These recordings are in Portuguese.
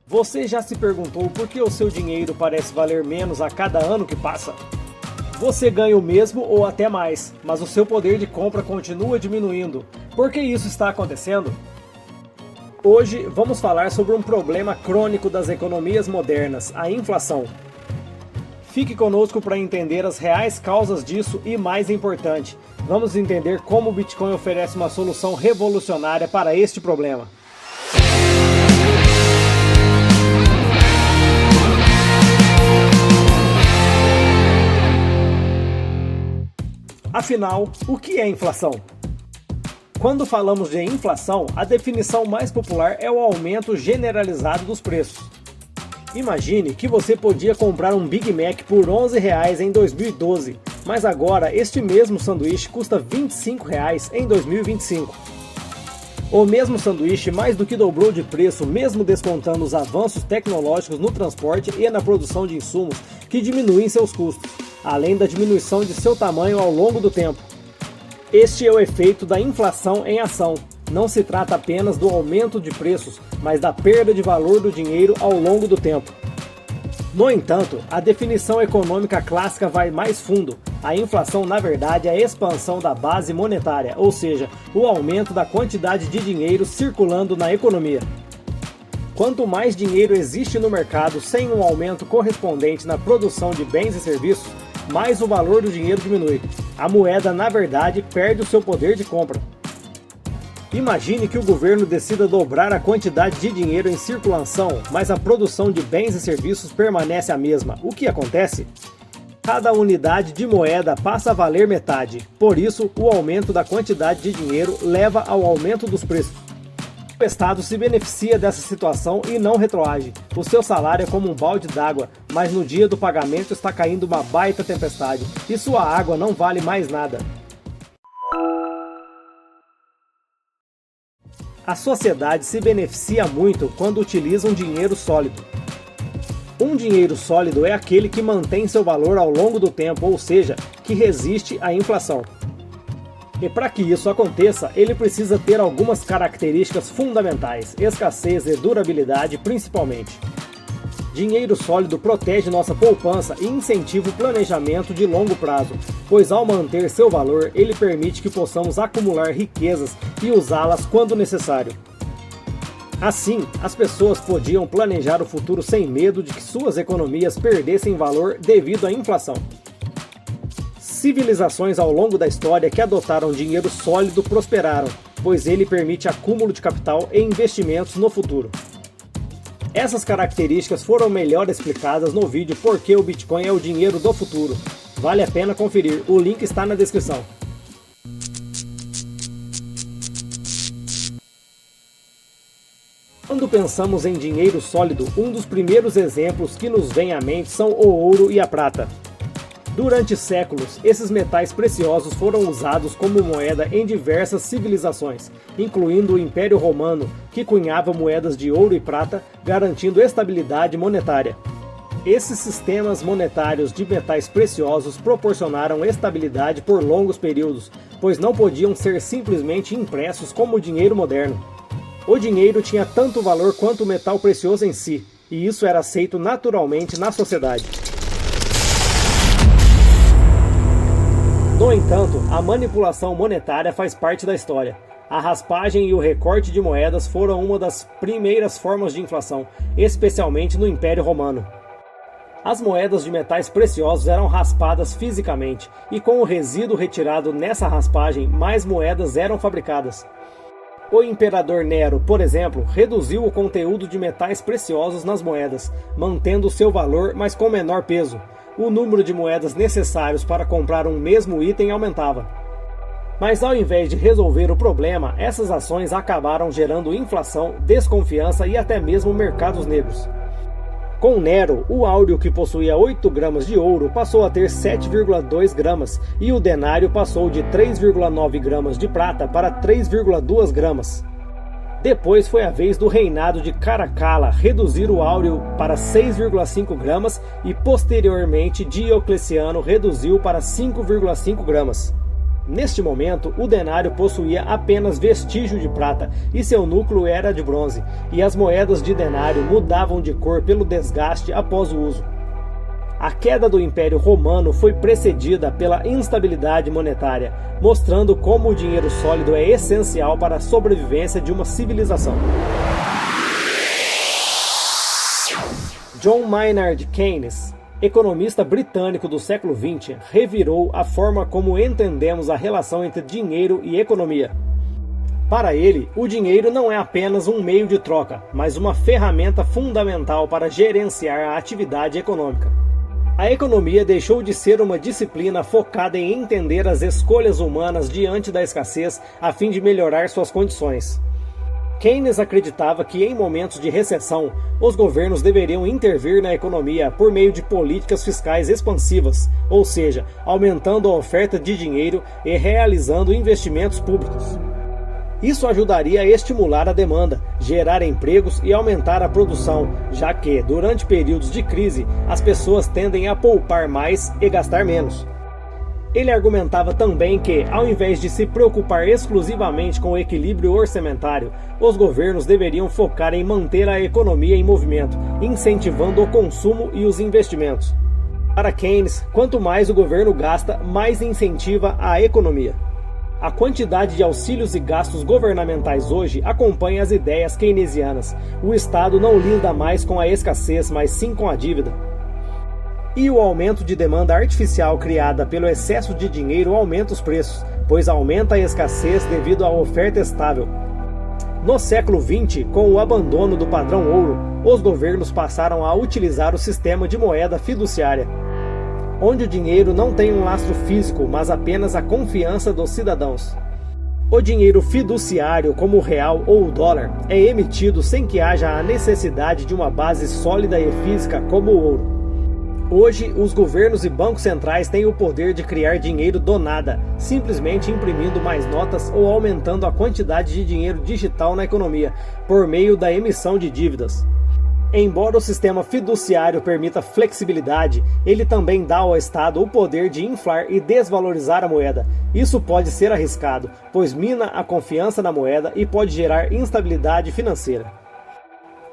Você já se perguntou por que o seu dinheiro parece valer menos a cada ano que passa? Você ganha o mesmo ou até mais, mas o seu poder de compra continua diminuindo. Por que isso está acontecendo? Hoje vamos falar sobre um problema crônico das economias modernas, a inflação. Fique conosco para entender as reais causas disso e, mais importante, vamos entender como o Bitcoin oferece uma solução revolucionária para este problema. Afinal, o que é inflação? Quando falamos de inflação, a definição mais popular é o aumento generalizado dos preços. Imagine que você podia comprar um Big Mac por R$11 em 2012, mas agora este mesmo sanduíche custa R$25 em 2025. O mesmo sanduíche mais do que dobrou de preço, mesmo descontando os avanços tecnológicos no transporte e na produção de insumos que diminuem seus custos, além da diminuição de seu tamanho ao longo do tempo. Este é o efeito da inflação em ação. Não se trata apenas do aumento de preços, mas da perda de valor do dinheiro ao longo do tempo. No entanto, a definição econômica clássica vai mais fundo. A inflação, na verdade, é a expansão da base monetária, ou seja, o aumento da quantidade de dinheiro circulando na economia. Quanto mais dinheiro existe no mercado sem um aumento correspondente na produção de bens e serviços, mais o valor do dinheiro diminui. A moeda, na verdade, perde o seu poder de compra. Imagine que o governo decida dobrar a quantidade de dinheiro em circulação, mas a produção de bens e serviços permanece a mesma. O que acontece? Cada unidade de moeda passa a valer metade. Por isso, o aumento da quantidade de dinheiro leva ao aumento dos preços. O Estado se beneficia dessa situação e não retroage. O seu salário é como um balde d'água, mas no dia do pagamento está caindo uma baita tempestade e sua água não vale mais nada. A sociedade se beneficia muito quando utiliza um dinheiro sólido. Um dinheiro sólido é aquele que mantém seu valor ao longo do tempo, ou seja, que resiste à inflação. E para que isso aconteça, ele precisa ter algumas características fundamentais, escassez e durabilidade principalmente. Dinheiro sólido protege nossa poupança e incentiva o planejamento de longo prazo, pois ao manter seu valor, ele permite que possamos acumular riquezas e usá-las quando necessário. Assim, as pessoas podiam planejar o futuro sem medo de que suas economias perdessem valor devido à inflação. Civilizações ao longo da história que adotaram dinheiro sólido prosperaram, pois ele permite acúmulo de capital e investimentos no futuro. Essas características foram melhor explicadas no vídeo Por que o Bitcoin é o dinheiro do futuro. Vale a pena conferir, o link está na descrição. Quando pensamos em dinheiro sólido, um dos primeiros exemplos que nos vem à mente são o ouro e a prata. Durante séculos, esses metais preciosos foram usados como moeda em diversas civilizações, incluindo o Império Romano, que cunhava moedas de ouro e prata, garantindo estabilidade monetária. Esses sistemas monetários de metais preciosos proporcionaram estabilidade por longos períodos, pois não podiam ser simplesmente impressos como o dinheiro moderno. O dinheiro tinha tanto valor quanto o metal precioso em si, e isso era aceito naturalmente na sociedade. No entanto, a manipulação monetária faz parte da história. A raspagem e o recorte de moedas foram uma das primeiras formas de inflação, especialmente no Império Romano. As moedas de metais preciosos eram raspadas fisicamente, e com o resíduo retirado nessa raspagem, mais moedas eram fabricadas. O imperador Nero, por exemplo, reduziu o conteúdo de metais preciosos nas moedas, mantendo seu valor, mas com menor peso. O número de moedas necessários para comprar um mesmo item aumentava. Mas ao invés de resolver o problema, essas ações acabaram gerando inflação, desconfiança e até mesmo mercados negros. Com Nero, o áureo que possuía 8 gramas de ouro passou a ter 7,2 gramas e o denário passou de 3,9 gramas de prata para 3,2 gramas. Depois foi a vez do reinado de Caracalla reduzir o áureo para 6,5 gramas e posteriormente Diocleciano reduziu para 5,5 gramas. Neste momento, o denário possuía apenas vestígio de prata e seu núcleo era de bronze, e as moedas de denário mudavam de cor pelo desgaste após o uso. A queda do Império Romano foi precedida pela instabilidade monetária, mostrando como o dinheiro sólido é essencial para a sobrevivência de uma civilização. John Maynard Keynes, economista britânico do século XX, revirou a forma como entendemos a relação entre dinheiro e economia. Para ele, o dinheiro não é apenas um meio de troca, mas uma ferramenta fundamental para gerenciar a atividade econômica. A economia deixou de ser uma disciplina focada em entender as escolhas humanas diante da escassez a fim de melhorar suas condições. Keynes acreditava que em momentos de recessão, os governos deveriam intervir na economia por meio de políticas fiscais expansivas, ou seja, aumentando a oferta de dinheiro e realizando investimentos públicos. Isso ajudaria a estimular a demanda, gerar empregos e aumentar a produção, já que, durante períodos de crise, as pessoas tendem a poupar mais e gastar menos. Ele argumentava também que, ao invés de se preocupar exclusivamente com o equilíbrio orçamentário, os governos deveriam focar em manter a economia em movimento, incentivando o consumo e os investimentos. Para Keynes, quanto mais o governo gasta, mais incentiva a economia. A quantidade de auxílios e gastos governamentais hoje acompanha as ideias keynesianas. O Estado não lida mais com a escassez, mas sim com a dívida. E o aumento de demanda artificial criada pelo excesso de dinheiro aumenta os preços, pois aumenta a escassez devido à oferta estável. No século XX, com o abandono do padrão ouro, os governos passaram a utilizar o sistema de moeda fiduciária, onde o dinheiro não tem um lastro físico, mas apenas a confiança dos cidadãos. O dinheiro fiduciário, como o real ou o dólar, é emitido sem que haja a necessidade de uma base sólida e física como o ouro. Hoje, os governos e bancos centrais têm o poder de criar dinheiro do nada, simplesmente imprimindo mais notas ou aumentando a quantidade de dinheiro digital na economia, por meio da emissão de dívidas. Embora o sistema fiduciário permita flexibilidade, ele também dá ao Estado o poder de inflar e desvalorizar a moeda. Isso pode ser arriscado, pois mina a confiança na moeda e pode gerar instabilidade financeira.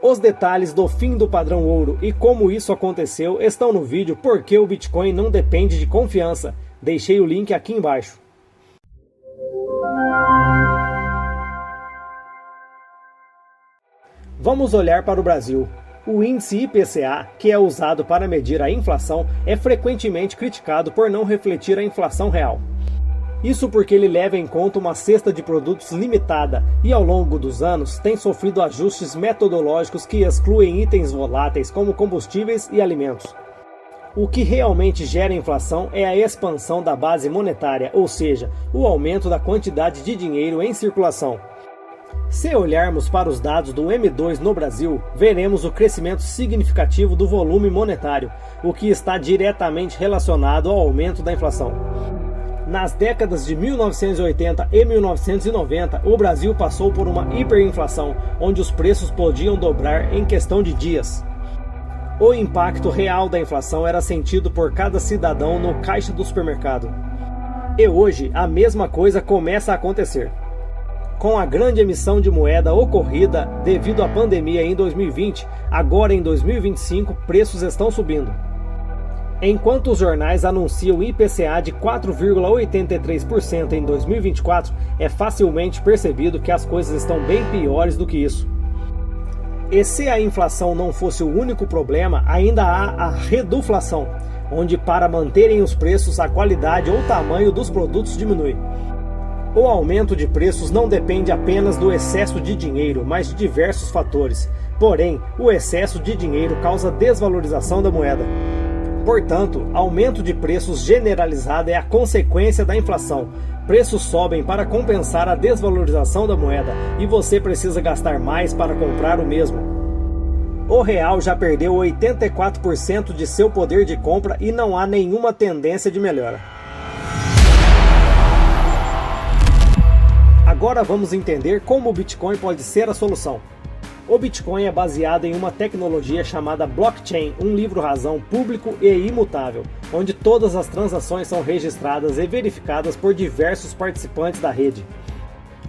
Os detalhes do fim do padrão ouro e como isso aconteceu estão no vídeo Por que o Bitcoin não depende de confiança. Deixei o link aqui embaixo. Vamos olhar para o Brasil. O índice IPCA, que é usado para medir a inflação, é frequentemente criticado por não refletir a inflação real. Isso porque ele leva em conta uma cesta de produtos limitada e, ao longo dos anos, tem sofrido ajustes metodológicos que excluem itens voláteis como combustíveis e alimentos. O que realmente gera inflação é a expansão da base monetária, ou seja, o aumento da quantidade de dinheiro em circulação. Se olharmos para os dados do M2 no Brasil, veremos o crescimento significativo do volume monetário, o que está diretamente relacionado ao aumento da inflação. Nas décadas de 1980 e 1990, o Brasil passou por uma hiperinflação, onde os preços podiam dobrar em questão de dias. O impacto real da inflação era sentido por cada cidadão no caixa do supermercado. E hoje, a mesma coisa começa a acontecer. Com a grande emissão de moeda ocorrida devido à pandemia em 2020, agora em 2025, preços estão subindo. Enquanto os jornais anunciam IPCA de 4,83% em 2024, é facilmente percebido que as coisas estão bem piores do que isso. E se a inflação não fosse o único problema, ainda há a reduflação, onde para manterem os preços, a qualidade ou tamanho dos produtos diminui. O aumento de preços não depende apenas do excesso de dinheiro, mas de diversos fatores. Porém, o excesso de dinheiro causa desvalorização da moeda. Portanto, aumento de preços generalizado é a consequência da inflação. Preços sobem para compensar a desvalorização da moeda e você precisa gastar mais para comprar o mesmo. O real já perdeu 84% de seu poder de compra e não há nenhuma tendência de melhora. Agora vamos entender como o Bitcoin pode ser a solução. O Bitcoin é baseado em uma tecnologia chamada blockchain, um livro-razão público e imutável, onde todas as transações são registradas e verificadas por diversos participantes da rede.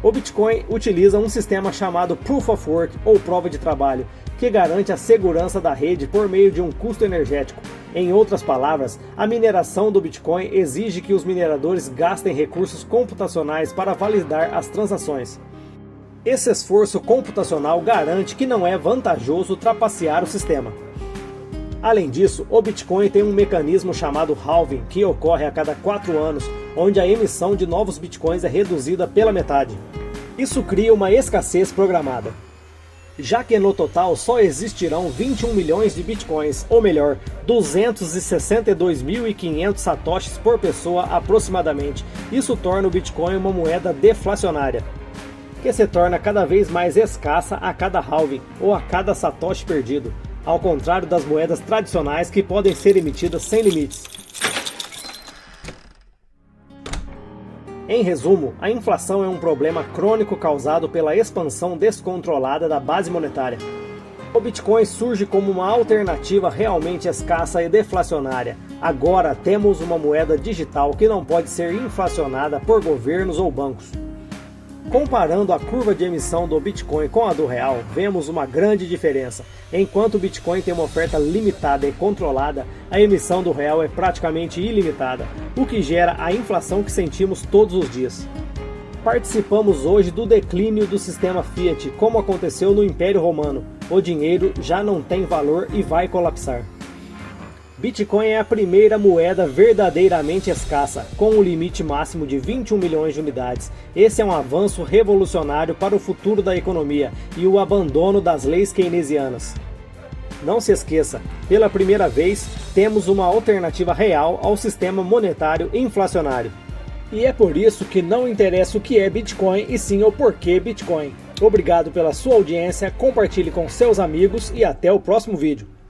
O Bitcoin utiliza um sistema chamado Proof of Work, ou prova de trabalho, que garante a segurança da rede por meio de um custo energético. Em outras palavras, a mineração do Bitcoin exige que os mineradores gastem recursos computacionais para validar as transações. Esse esforço computacional garante que não é vantajoso trapacear o sistema. Além disso, o Bitcoin tem um mecanismo chamado halving, que ocorre a cada 4 anos, onde a emissão de novos Bitcoins é reduzida pela metade. Isso cria uma escassez programada, já que no total só existirão 21 milhões de Bitcoins, ou melhor, 262.500 satoshis por pessoa aproximadamente. Isso torna o Bitcoin uma moeda deflacionária, que se torna cada vez mais escassa a cada halving, ou a cada satoshi perdido, ao contrário das moedas tradicionais que podem ser emitidas sem limites. Em resumo, a inflação é um problema crônico causado pela expansão descontrolada da base monetária. O Bitcoin surge como uma alternativa realmente escassa e deflacionária. Agora temos uma moeda digital que não pode ser inflacionada por governos ou bancos. Comparando a curva de emissão do Bitcoin com a do real, vemos uma grande diferença. Enquanto o Bitcoin tem uma oferta limitada e controlada, a emissão do real é praticamente ilimitada, o que gera a inflação que sentimos todos os dias. Participamos hoje do declínio do sistema Fiat, como aconteceu no Império Romano. O dinheiro já não tem valor e vai colapsar. Bitcoin é a primeira moeda verdadeiramente escassa, com um limite máximo de 21 milhões de unidades. Esse é um avanço revolucionário para o futuro da economia e o abandono das leis keynesianas. Não se esqueça, pela primeira vez, temos uma alternativa real ao sistema monetário inflacionário. E é por isso que não interessa o que é Bitcoin, e sim o porquê Bitcoin. Obrigado pela sua audiência, compartilhe com seus amigos e até o próximo vídeo.